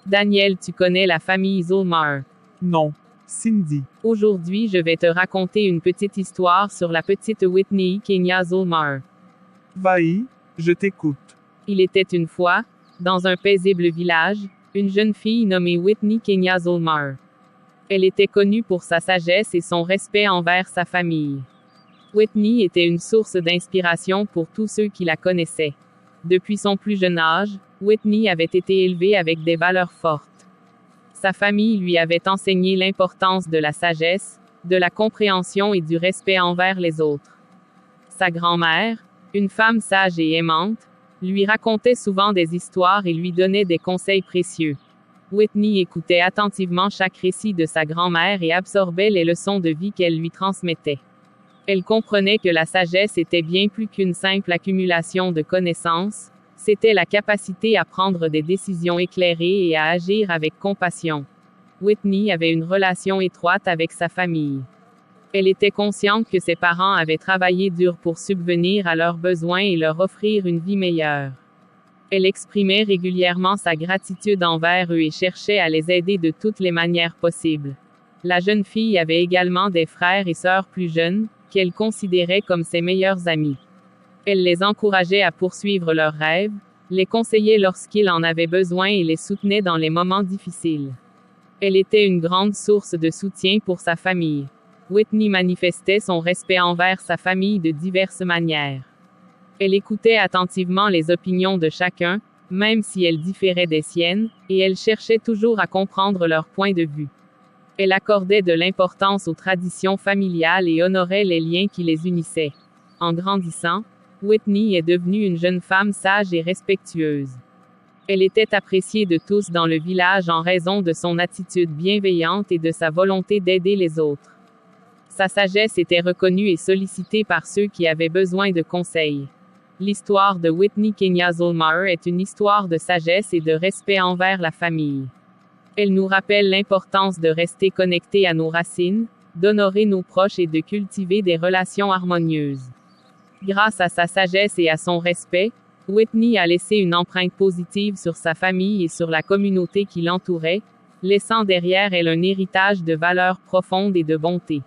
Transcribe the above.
Daniel, tu connais la famille Zolmar. Non. Cindy. Aujourd'hui, je vais te raconter une petite histoire sur la petite Whitney Kenya Zolmar. Vas-y, je t'écoute. Il était une fois, dans un paisible village, une jeune fille nommée Whitney Kenya Zolmar. Elle était connue pour sa sagesse et son respect envers sa famille. Whitney était une source d'inspiration pour tous ceux qui la connaissaient. Depuis son plus jeune âge, Whitney avait été élevée avec des valeurs fortes. Sa famille lui avait enseigné l'importance de la sagesse, de la compréhension et du respect envers les autres. Sa grand-mère, une femme sage et aimante, lui racontait souvent des histoires et lui donnait des conseils précieux. Whitney écoutait attentivement chaque récit de sa grand-mère et absorbait les leçons de vie qu'elle lui transmettait. Elle comprenait que la sagesse était bien plus qu'une simple accumulation de connaissances, c'était la capacité à prendre des décisions éclairées et à agir avec compassion. Whitney avait une relation étroite avec sa famille. Elle était consciente que ses parents avaient travaillé dur pour subvenir à leurs besoins et leur offrir une vie meilleure. Elle exprimait régulièrement sa gratitude envers eux et cherchait à les aider de toutes les manières possibles. La jeune fille avait également des frères et sœurs plus jeunes, qu'elle considérait comme ses meilleurs amis. Elle les encourageait à poursuivre leurs rêves, les conseillait lorsqu'ils en avaient besoin et les soutenait dans les moments difficiles. Elle était une grande source de soutien pour sa famille. Whitney manifestait son respect envers sa famille de diverses manières. Elle écoutait attentivement les opinions de chacun, même si elles différaient des siennes, et elle cherchait toujours à comprendre leur point de vue. Elle accordait de l'importance aux traditions familiales et honorait les liens qui les unissaient. En grandissant, Whitney est devenue une jeune femme sage et respectueuse. Elle était appréciée de tous dans le village en raison de son attitude bienveillante et de sa volonté d'aider les autres. Sa sagesse était reconnue et sollicitée par ceux qui avaient besoin de conseils. L'histoire de Whitney Kenya Zolmar est une histoire de sagesse et de respect envers la famille. Elle nous rappelle l'importance de rester connectés à nos racines, d'honorer nos proches et de cultiver des relations harmonieuses. Grâce à sa sagesse et à son respect, Whitney a laissé une empreinte positive sur sa famille et sur la communauté qui l'entourait, laissant derrière elle un héritage de valeurs profondes et de bonté.